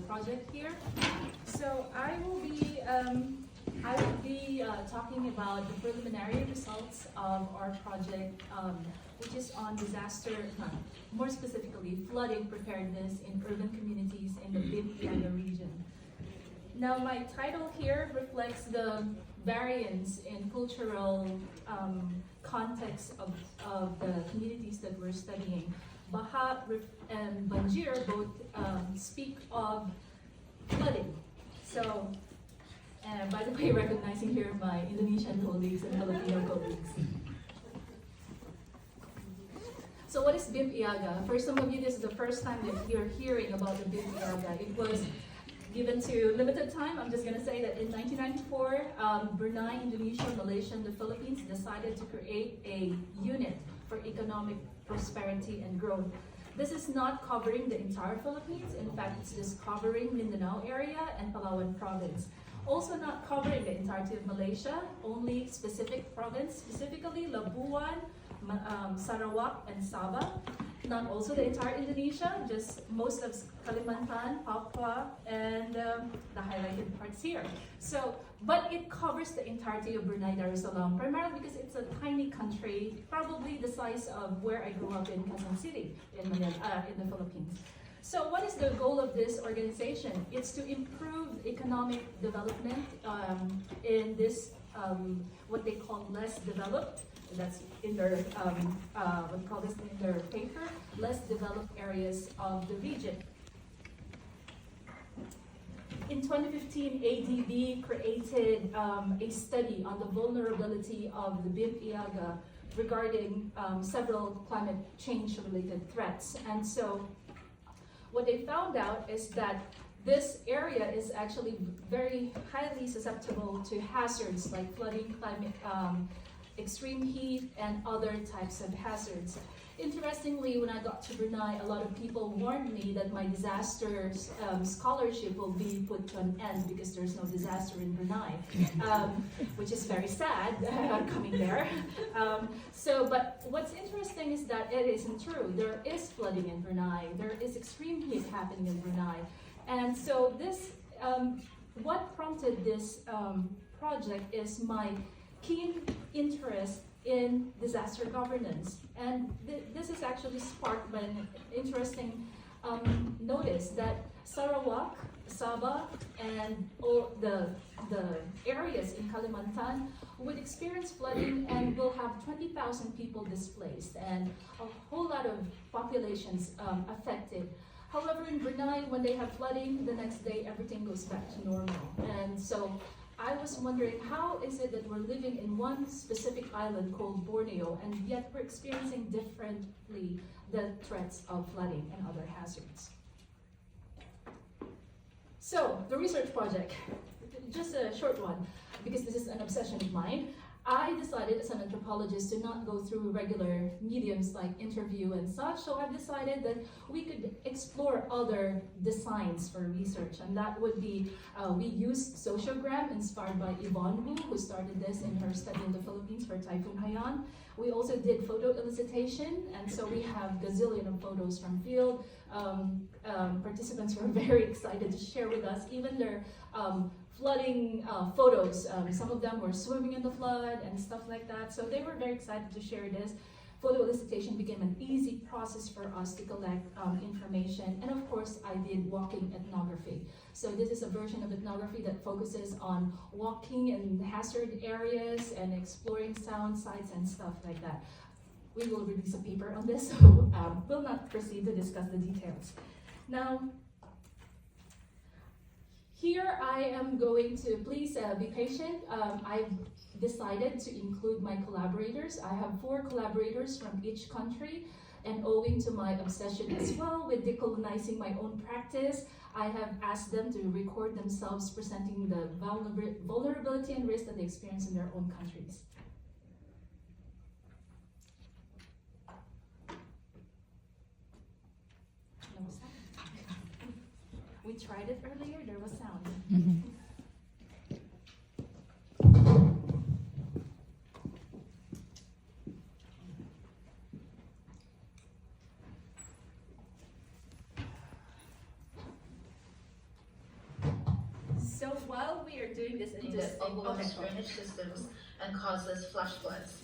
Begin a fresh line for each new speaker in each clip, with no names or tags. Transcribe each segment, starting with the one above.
project here. So I will be talking about the preliminary results of our project, which is on disaster, more specifically flooding preparedness in urban communities in the BIMP region. Now, my title here reflects the variance in cultural context of the communities that we're studying. Baha and Banjir both speak of flooding. So, by the way, recognizing here my Indonesian colleagues and Filipino colleagues. So what is BIMP Iaga? For some of you, this is the first time that you're hearing about the BIMP Iaga. It was given to limited time. I'm just going to say that in 1994, Brunei, Indonesia, Malaysia, and the Philippines decided to create a unit for economic prosperity and growth. This is not covering the entire Philippines. In fact, it's just covering Mindanao area and Palawan province. Also not covering the entirety of Malaysia, only specific province, specifically Labuan, Sarawak, and Sabah. Not also the entire Indonesia, just most of Kalimantan, Papua, and the highlighted parts here. So, but it covers the entirety of Brunei Darussalam, primarily because it's a tiny country, probably the size of where I grew up in Quezon City, in the Philippines. So what is the goal of this organization? It's to improve economic development in this, what they call less developed, that's in their, in their paper, less developed areas of the region. In 2015, ADB created a study on the vulnerability of the BIMP Iaga regarding several climate change related threats. And so what they found out is that this area is actually very highly susceptible to hazards like flooding, climate, extreme heat, and other types of hazards. Interestingly, when I got to Brunei, a lot of people warned me that my disaster scholarship will be put to an end because there's no disaster in Brunei, which is very sad coming there. But what's interesting is that it isn't true. There is flooding in Brunei. There is extreme heat happening in Brunei. And so this, what prompted this project is my keen interest in disaster governance. And this is actually sparked by an interesting notice that Sarawak, Sabah, and all the areas in Kalimantan would experience flooding and will have 20,000 people displaced and a whole lot of populations affected. However, in Brunei, when they have flooding, the next day everything goes back to normal. And so I was wondering, how is it that we're living in one specific island called Borneo, and yet we're experiencing differently the threats of flooding and other hazards? So, the research project, just a short one, because this is an obsession of mine. I decided as an anthropologist to not go through regular mediums like interview and such, so I've decided that we could explore other designs for research, and that would be, we used sociogram inspired by Yvonne Wu, who started this in her study in the Philippines for Typhoon Haiyan. We also did photo elicitation, and so we have gazillion of photos from field. Participants were very excited to share with us even their flooding photos. Some of them were swimming in the flood and stuff like that. So they were very excited to share this. Photo elicitation became an easy process for us to collect information. And of course, I did walking ethnography. So this is a version of ethnography that focuses on walking in hazard areas and exploring sound sites and stuff like that. We will release a paper on this, so we'll not proceed to discuss the details. Now, here I am going to, please be patient. I've decided to include my collaborators. I have 4 collaborators from each country, and owing to my obsession as well with decolonizing my own practice, I have asked them to record themselves presenting the vulnerability and risk that they experience in their own countries. No sound. We tried it earlier, there was sound. Mm-hmm. while we are doing this
that overwhelms drainage systems and causes flash floods.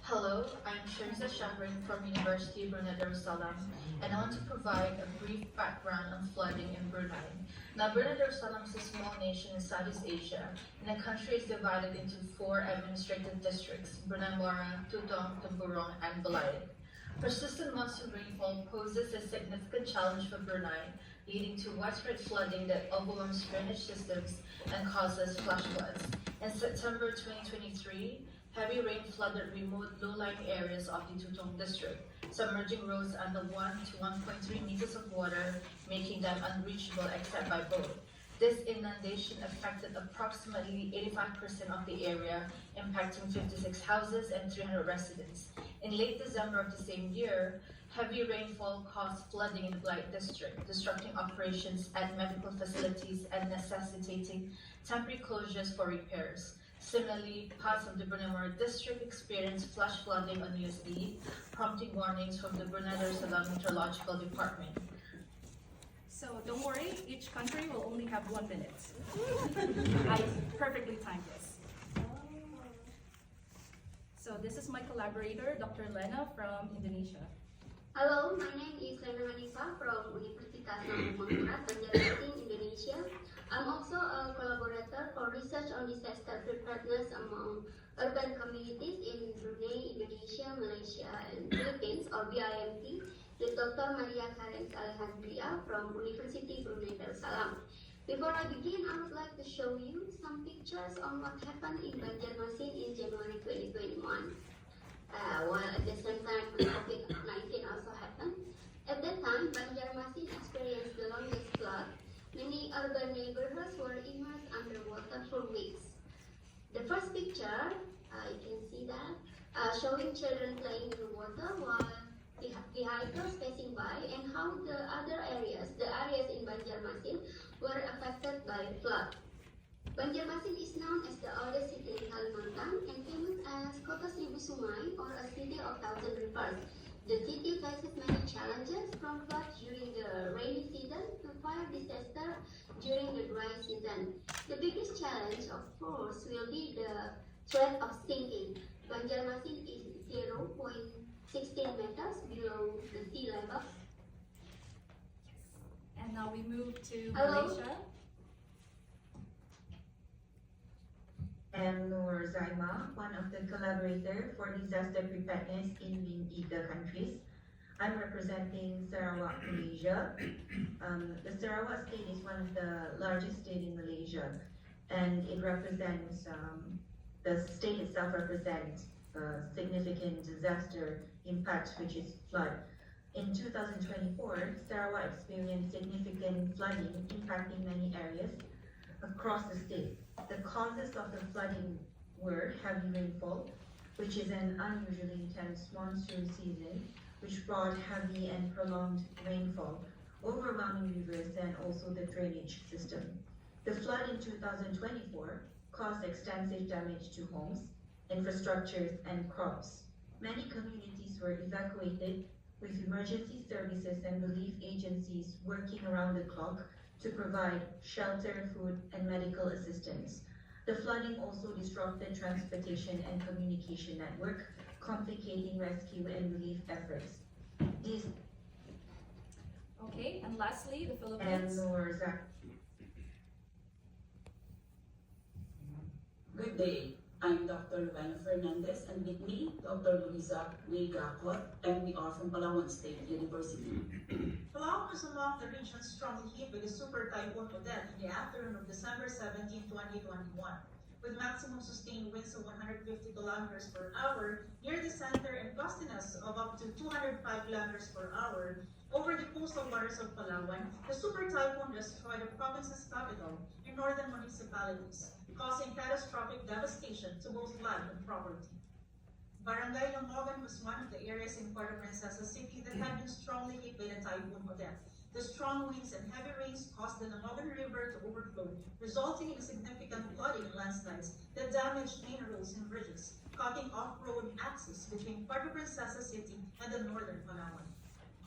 Hello, I'm Sherza Shahrin from University of Brunei Darussalam, and I want to provide a brief background on flooding in Brunei. Now, Brunei Darussalam is a small nation in Southeast Asia, and the country is divided into 4 administrative districts: Brunei Mora, Tutong, Temburong, and Belaid. Persistent monsoon rainfall poses a significant challenge for Brunei, leading to widespread flooding that overwhelms drainage systems and causes flash floods. In September 2023, heavy rain flooded remote low-lying areas of the Tutong district, submerging roads under 1 to 1.3 meters of water, making them unreachable except by boat. This inundation affected approximately 85% of the area, impacting 56 houses and 300 residents. In late December of the same year, heavy rainfall caused flooding in the Belaid district, disrupting operations at medical facilities and necessitating temporary closures for repairs. Similarly, parts of the Brunei Mora district experienced flash flooding on New Year's Eve, prompting warnings from the Brunei Darussalam Meteorological Department.
So don't worry, each country will only have 1 minute. I perfectly timed this. So this is my collaborator, Dr. Lena from Indonesia.
Hello, my name is Lena Manifa from Universitas Mangkurat, Banjarmasin, Indonesia. I'm also a collaborator for research on disaster preparedness among urban communities in Brunei, Indonesia, Malaysia, and Philippines, or BIMP, with Dr. Maria Karen Alejandria from University Brunei Darussalam. Before I begin, I would like to show you some pictures on what happened in Banjarmasin in January 2021. While at the same time, COVID-19 also happened. At that time, Banjarmasin experienced the longest flood. Many urban neighborhoods were immersed underwater for weeks. The first picture, you can see that, showing children playing in the water while vehicles passing by, and how the areas in Banjarmasin were affected by flood. Banjarmasin is known as the oldest city in Kalimantan and famous as Kota Seribu Sungai, or a city of 1,000 rivers. The city faces many challenges, from floods during the rainy season to fire disaster during the dry season. The biggest challenge, of course, will be the threat of sinking. Banjarmasin is 0.16 meters below the sea level.
And now we move to
Hello.
Malaysia.
I'm Noor Zaima, one of the collaborators for disaster preparedness in BIMP countries. I'm representing Sarawak, Malaysia. The Sarawak state is one of the largest states in Malaysia, and it represents, the state itself represents significant disaster impact, which is flood. In 2024, Sarawak experienced significant flooding impacting many areas across the state. The causes of the flooding were heavy rainfall, which is an unusually intense monsoon season, which brought heavy and prolonged rainfall, overwhelming rivers, and also the drainage system. The flood in 2024 caused extensive damage to homes, infrastructures, and crops. Many communities were evacuated, with emergency services and relief agencies working around the clock to provide shelter, food, and medical assistance. The flooding also disrupted transportation and communication network, complicating rescue and relief efforts.
Okay, and lastly, the Philippines.
Good day. I'm Dr. Luana Fernandez, and with me, Dr. Luisa Gakot, and we are from Palawan State University.
Palawan was among the regions strongly hit by the super typhoon Odette in the afternoon of December 17, 2021, with maximum sustained winds of 150 kilometers per hour near the center and gustiness of up to 205 kilometers per hour over the coastal waters of Palawan. The super typhoon destroyed the province's capital and northern municipalities, causing catastrophic devastation to both land and property. Barangay Longogan was one of the areas in Puerto Princesa City that had been strongly hit by the typhoon Odette. The strong winds and heavy rains caused the Longogan River to overflow, resulting in significant flooding and landslides that damaged main roads and bridges, cutting off-road access between Puerto Princesa City and the northern Palawan.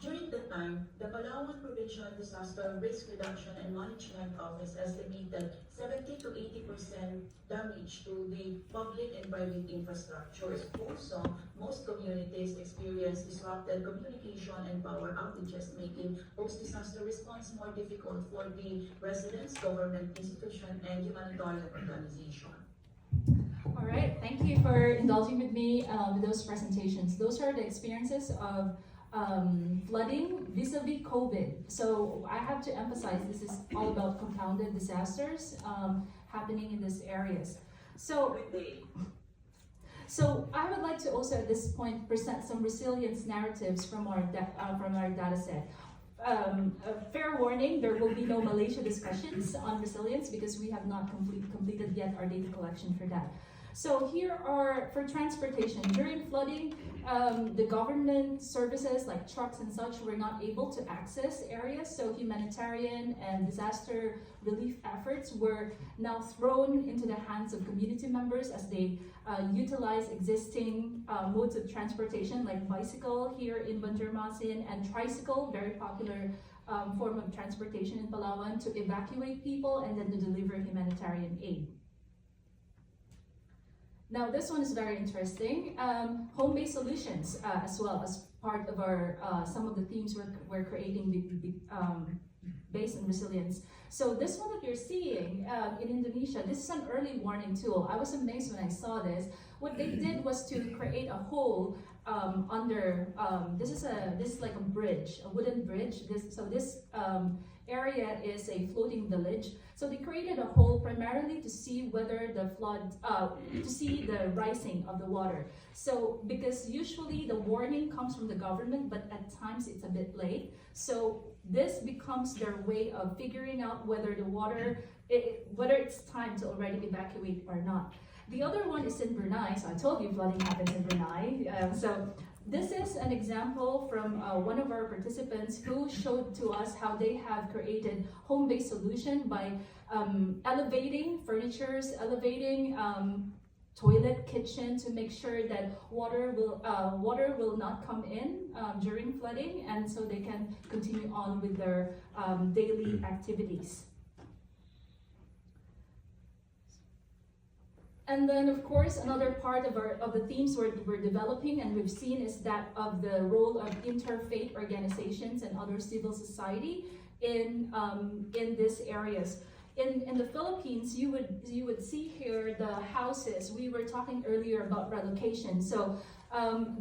During that time, the Palawan Provincial Disaster Risk Reduction and Management Office estimated 70 to 80% damage to the public and private infrastructures. Also, most communities experience disrupted communication and power outages, making post-disaster response more difficult for the residents, government institutions, and humanitarian organizations.
All right, thank you for indulging with me with those presentations. Those are the experiences of flooding vis-a-vis COVID. So I have to emphasize this is all about compounded disasters happening in these areas. So I would like to also at this point present some resilience narratives from our data set. A fair warning, there will be no Malaysia discussions on resilience because we have not completed yet our data collection for that. So here are, for transportation, during flooding, the government services like trucks and such were not able to access areas, so humanitarian and disaster relief efforts were now thrown into the hands of community members as they utilize existing modes of transportation like bicycle here in Banjarmasin and tricycle, very popular form of transportation in Palawan, to evacuate people and then to deliver humanitarian aid. Now this one is very interesting. Home-based solutions as well as part of our some of the themes we're creating based on resilience. So this one that you're seeing in Indonesia, this is an early warning tool. I was amazed when I saw this. What they did was to create a hole under this is like a bridge, a wooden bridge. This area is a floating village. So they created a hole primarily to see whether the flood, to see the rising of the water. So because usually the warning comes from the government, but at times it's a bit late. So this becomes their way of figuring out whether the water, whether it's time to already evacuate or not. The other one is in Brunei. So I told you flooding happens in Brunei. So this is an example from one of our participants who showed to us how they have created home-based solution by elevating furnitures, elevating toilet, kitchen to make sure that water will not come in during flooding, and so they can continue on with their daily activities. And then, of course, another part of the themes we're developing and we've seen is that of the role of interfaith organizations and other civil society in these areas. In the Philippines, you would see here the houses. We were talking earlier about relocation. So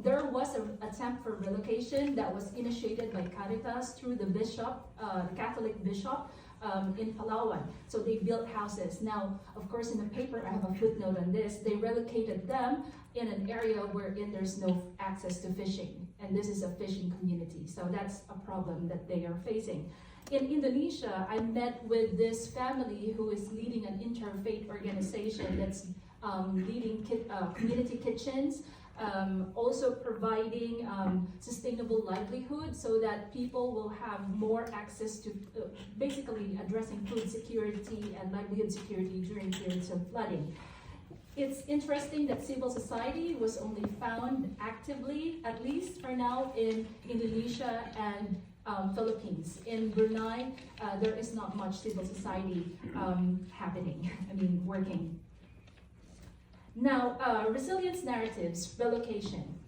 there was an attempt for relocation that was initiated by Caritas through the bishop, the Catholic bishop, in Palawan. So they built houses. Now, of course, in the paper, I have a footnote on this. They relocated them in an area wherein there's no access to fishing. And this is a fishing community. So that's a problem that they are facing. In Indonesia, I met with this family who is leading an interfaith organization that's leading community kitchens, also providing sustainable livelihood so that people will have more access to basically addressing food security and livelihood security during periods of flooding. It's interesting that civil society was only found actively, at least for now, in Indonesia and Philippines. In Brunei, there is not much civil society working. Now, resilience narratives, relocation.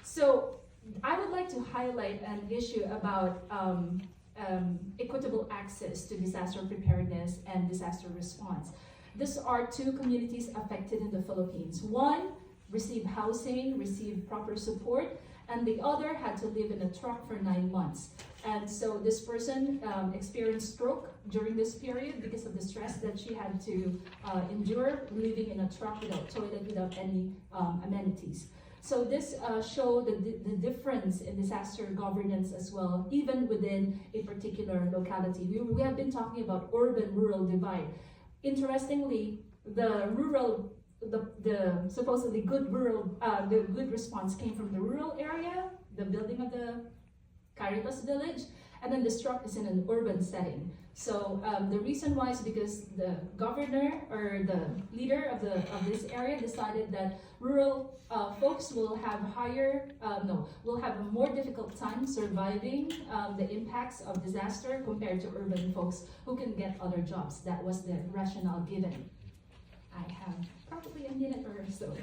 So I would like to highlight an issue about equitable access to disaster preparedness and disaster response. These are two communities affected in the Philippines. One received housing, received proper support, and the other had to live in a truck for 9 months. And so this person experienced stroke during this period because of the stress that she had to endure living in a truck without toilet, without any amenities. So this showed the difference in disaster governance as well, even within a particular locality. We have been talking about urban-rural divide. Interestingly, the supposedly good the good response came from the rural area, the building of the Caritas village, And then the struck is in an urban setting. So the reason why is because the governor or the leader of this area decided that rural folks will have will have a more difficult time surviving the impacts of disaster compared to urban folks who can get other jobs. That was the rationale given. I have probably a minute or so.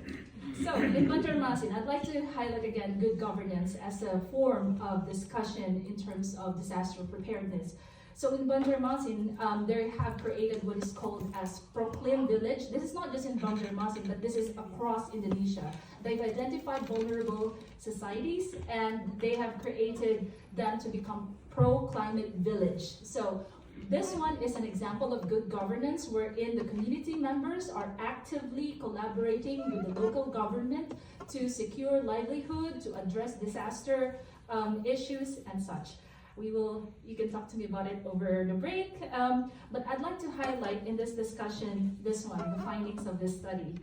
So in Banjarmasin, I'd like to highlight again good governance as a form of discussion in terms of disaster preparedness. So in Banjarmasin, they have created what is called as Proclaim Village. This is not just in Banjarmasin, but this is across Indonesia. They've identified vulnerable societies and they have created them to become pro-climate village. So this one is an example of good governance wherein the community members are actively collaborating with the local government to secure livelihood, to address disaster issues and such. You can talk to me about it over the break, but I'd like to highlight in this discussion this one, the findings of this study.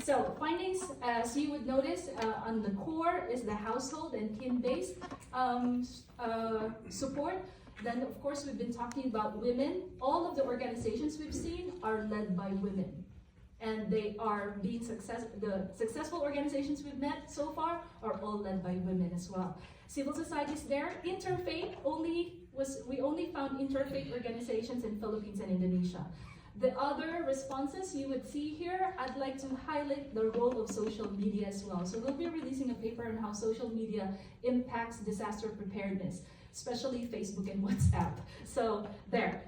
So findings, as you would notice, on the core is the household and kin-based support. Then, of course, we've been talking about women. All of the organizations we've seen are led by women. And they are being the successful organizations we've met so far are all led by women as well. Civil societies there, interfaith we only found interfaith organizations in Philippines and Indonesia. The other responses you would see here, I'd like to highlight the role of social media as well. So we'll be releasing a paper on how social media impacts disaster preparedness, especially Facebook and WhatsApp. So there.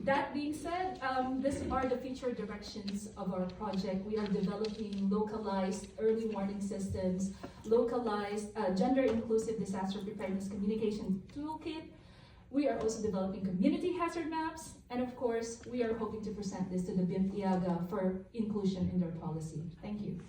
That being said, these are the future directions of our project. We are developing localized early warning systems, localized gender-inclusive disaster preparedness communication toolkit. We are also developing community hazard maps, and of course, we are hoping to present this to the BIMP IAGA for inclusion in their policy. Thank you.